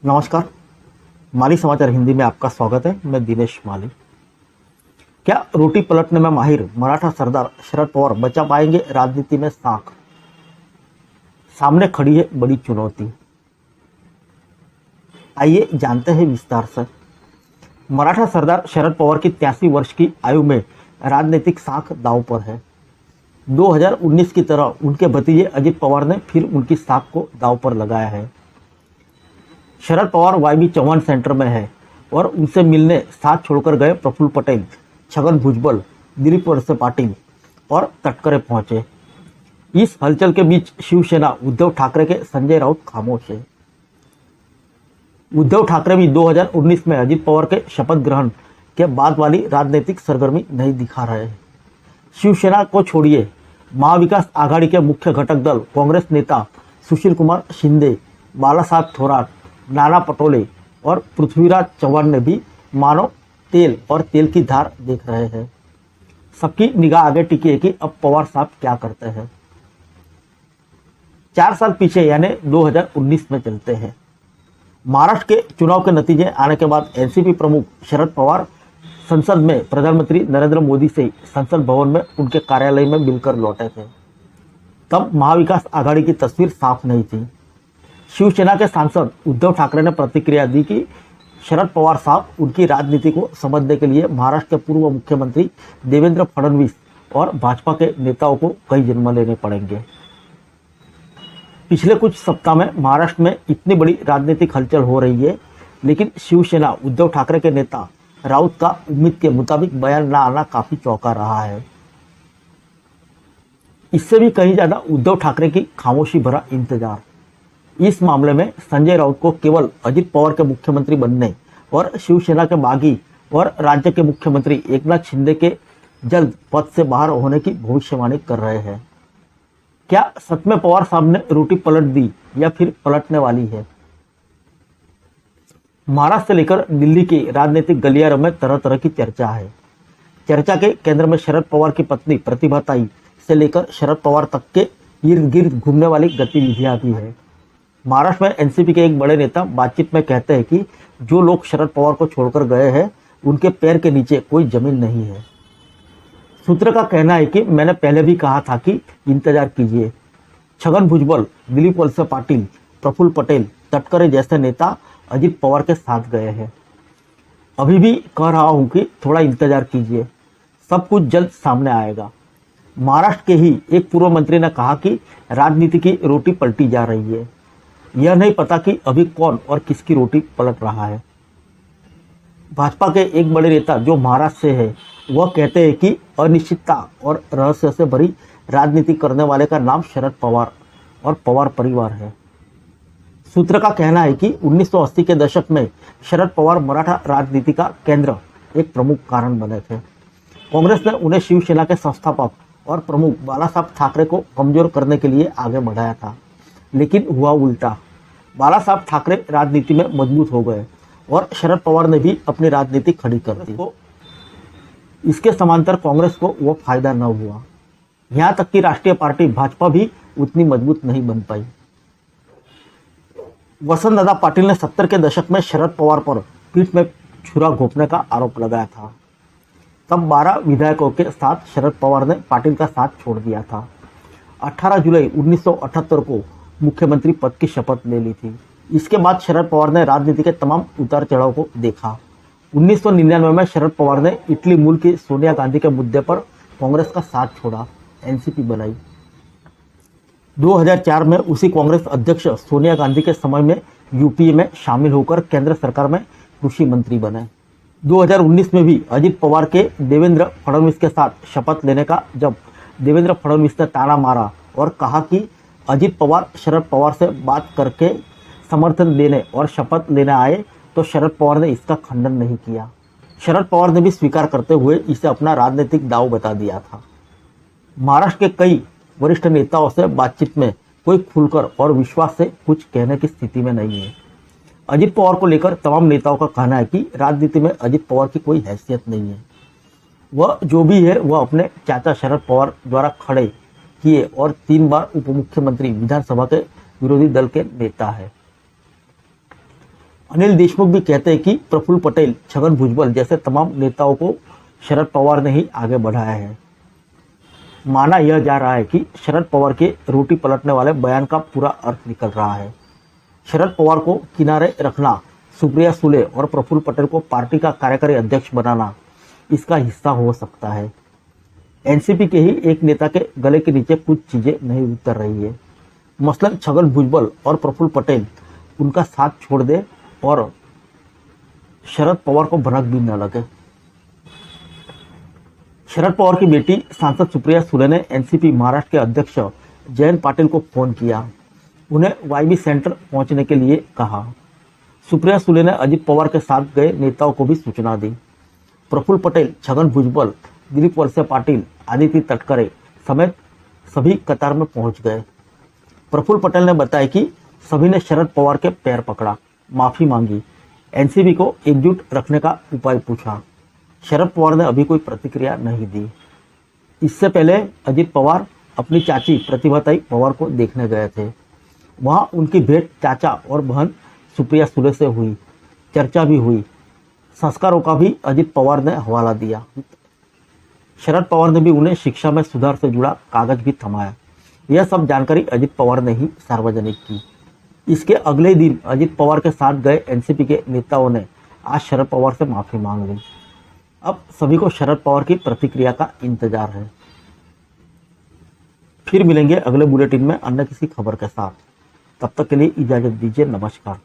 नमस्कार। माली समाचार हिंदी में आपका स्वागत है। मैं दिनेश माली। क्या रोटी पलटने में माहिर मराठा सरदार शरद पवार बचा पाएंगे राजनीति में साख? सामने खड़ी है बड़ी चुनौती। आइए जानते हैं विस्तार से। मराठा सरदार शरद पवार की 83 वर्ष की आयु में राजनीतिक साख दांव पर है। 2019 की तरह उनके भतीजे अजित पवार ने फिर उनकी साख को दांव पर लगाया है। शरद पवार वाईबी चौहान सेंटर में है और उनसे मिलने साथ छोड़कर गए प्रफुल्ल पटेल, छगन भुजबल, दिलीप वळसे पाटील और तटकरे पहुंचे। इस हलचल के बीच शिवसेना उद्धव ठाकरे के संजय राउत खामोश है। उद्धव ठाकरे भी 2019 में अजित पवार के शपथ ग्रहण के बाद वाली राजनीतिक सरगर्मी नहीं दिखा रहे हैं। शिवसेना को छोड़िए, महाविकास आघाड़ी के मुख्य घटक दल कांग्रेस नेता सुशील कुमार शिंदे, बालासाहेब थोराट, नाना पटोले और पृथ्वीराज चौहान ने भी मानो तेल और तेल की धार देख रहे हैं। सबकी निगाह आगे टिकी है कि अब पवार साहब क्या करते हैं। 4 साल पीछे यानी 2019 में चलते हैं। महाराष्ट्र के चुनाव के नतीजे आने के बाद एनसीपी प्रमुख शरद पवार संसद में प्रधानमंत्री नरेंद्र मोदी से संसद भवन में उनके कार्यालय में मिलकर लौटे थे। तब महाविकास आघाड़ी की तस्वीर साफ नहीं थी। शिवसेना के सांसद उद्धव ठाकरे ने प्रतिक्रिया दी कि शरद पवार साहब उनकी राजनीति को समझने के लिए महाराष्ट्र के पूर्व मुख्यमंत्री देवेंद्र फडणवीस और भाजपा के नेताओं को कई जन्म लेने पड़ेंगे। पिछले कुछ सप्ताह में महाराष्ट्र में इतनी बड़ी राजनीतिक हलचल हो रही है, लेकिन शिवसेना उद्धव ठाकरे के नेता राउत का उम्मीद के मुताबिक बयान न आना काफी चौंका रहा है। इससे भी कहीं ज्यादा उद्धव ठाकरे की खामोशी भरा इंतजार। इस मामले में संजय राउत को केवल अजित पवार के मुख्यमंत्री बनने और शिवसेना के बागी और राज्य के मुख्यमंत्री एकनाथ शिंदे के जल्द पद से बाहर होने की भविष्यवाणी कर रहे हैं। क्या सच में पवार साहब ने रोटी पलट दी या फिर पलटने वाली है? महाराष्ट्र से लेकर दिल्ली की राजनीतिक गलियारों में तरह तरह की चर्चा है। चर्चा के केंद्र में शरद पवार की पत्नी प्रतिभा ताई से लेकर शरद पवार तक के इर्द गिर्द घूमने वाली गतिविधियां भी है। महाराष्ट्र में एनसीपी के एक बड़े नेता बातचीत में कहते हैं कि जो लोग शरद पवार को छोड़कर गए हैं उनके पैर के नीचे कोई जमीन नहीं है। सूत्र का कहना है कि मैंने पहले भी कहा था कि इंतजार कीजिए। छगन भुजबल, दिलीप वळसे पाटील, प्रफुल्ल पटेल, तटकरे जैसे नेता अजित पवार के साथ गए हैं। अभी भी कह रहा हूं कि थोड़ा इंतजार कीजिए, सब कुछ जल्द सामने आएगा। महाराष्ट्र के ही एक पूर्व मंत्री ने कहा कि राजनीति की रोटी पलटी जा रही है। यह नहीं पता कि अभी कौन और किसकी रोटी पलट रहा है। भाजपा के एक बड़े नेता जो महाराष्ट्र से है वह कहते हैं कि अनिश्चितता और रहस्य से भरी राजनीति करने वाले का नाम शरद पवार और पवार परिवार है। सूत्र का कहना है कि 1980 के दशक में शरद पवार मराठा राजनीति का केंद्र एक प्रमुख कारण बने थे। कांग्रेस ने उन्हें शिवसेना के संस्थापक और प्रमुख बालासाहेब ठाकरे को कमजोर करने के लिए आगे बढ़ाया था, लेकिन हुआ उल्टा। बालासाहेब ठाकरे राजनीति में मजबूत हो गए और शरद पवार ने भी अपनी राजनीति खड़ी कर दी। इसके समांतर कांग्रेस को वो फायदा न हुआ। यहां तक कि राष्ट्रीय पार्टी भाजपा भी उतनी मजबूत नहीं बन पाई। वसंतदादा पाटिल ने 70 के दशक में शरद पवार पर पीठ में छुरा घोंपने का आरोप लगाया था। तब 12 विधायकों के साथ शरद पवार ने पाटिल का साथ छोड़ दिया था। 18 जुलाई 1978 को मुख्यमंत्री पद की शपथ ले ली थी। इसके बाद शरद पवार ने राजनीति के तमाम उतार चढ़ाव को देखा। 1999 में शरद पवार ने इटली मूल की सोनिया गांधी के मुद्दे पर कांग्रेस का साथ छोड़ा, एनसीपी बनाई। 2004 में उसी कांग्रेस अध्यक्ष सोनिया गांधी के समय में यूपीए में शामिल होकर केंद्र सरकार में कृषि मंत्री बने। 2019 में भी अजित पवार के देवेंद्र फडणवीस के साथ शपथ लेने का जब देवेंद्र फडणवीस ने ताना मारा और कहा कि अजित पवार शरद पवार से बात करके समर्थन देने और शपथ लेने आए, तो शरद पवार ने इसका खंडन नहीं किया। शरद पवार ने भी स्वीकार करते हुए इसे अपना राजनीतिक दांव बता दिया था। महाराष्ट्र के कई वरिष्ठ नेताओं से बातचीत में कोई खुलकर और विश्वास से कुछ कहने की स्थिति में नहीं है। अजित पवार को लेकर तमाम नेताओं का कहना है कि राजनीति में अजित पवार की कोई हैसियत नहीं है। वह जो भी है वह अपने चाचा शरद पवार द्वारा खड़े किए और 3 बार उप मुख्यमंत्री विधानसभा के विरोधी दल के नेता है। अनिल देशमुख भी कहते हैं कि प्रफुल्ल पटेल, छगन भुजबल जैसे तमाम नेताओं को शरद पवार ने ही आगे बढ़ाया है। माना यह जा रहा है कि शरद पवार के रोटी पलटने वाले बयान का पूरा अर्थ निकल रहा है। शरद पवार को किनारे रखना, सुप्रिया सुले और प्रफुल्ल पटेल को पार्टी का कार्यकारी अध्यक्ष बनाना इसका हिस्सा हो सकता है। एनसीपी के ही एक नेता के गले के नीचे कुछ चीजें नहीं उतर रही है। मसलन छगन भुजबल और प्रफुल्ल पटेल उनका साथ छोड़ दे और शरद पवार को भनक भी न लगे। शरद पवार की बेटी सांसद सुप्रिया सुले ने एनसीपी महाराष्ट्र के अध्यक्ष जयंत पाटिल को फोन किया, उन्हें वाईबी सेंटर पहुंचने के लिए कहा। सुप्रिया सुले ने अजित पवार के साथ गए नेताओं को भी सूचना दी। प्रफुल्ल पटेल, छगन भुजबल, दिलीप वळसे पाटिल, आदित्य तटकरे समेत सभी कतार में पहुंच गए। प्रफुल्ल पटेल ने बताया कि सभी ने शरद पवार के पैर पकड़ा, माफी मांगी, एनसीपी को एकजुट रखने का उपाय पूछा। शरद पवार ने अभी कोई प्रतिक्रिया नहीं दी। इससे पहले अजित पवार अपनी चाची प्रतिभाताई पवार को देखने गए थे। वहां उनकी भेंट चाचा और बहन सुप्रिया सुले से हुई, चर्चा भी हुई। संस्कारों का भी अजित पवार ने हवाला दिया। शरद पवार ने भी उन्हें शिक्षा में सुधार से जुड़ा कागज भी थमाया। यह सब जानकारी अजित पवार ने ही सार्वजनिक की। इसके अगले दिन अजित पवार के साथ गए एनसीपी के नेताओं ने आज शरद पवार से माफी मांग ली। अब सभी को शरद पवार की प्रतिक्रिया का इंतजार है। फिर मिलेंगे अगले बुलेटिन में अन्य किसी खबर के साथ। तब तक के लिए इजाजत दीजिए। नमस्कार।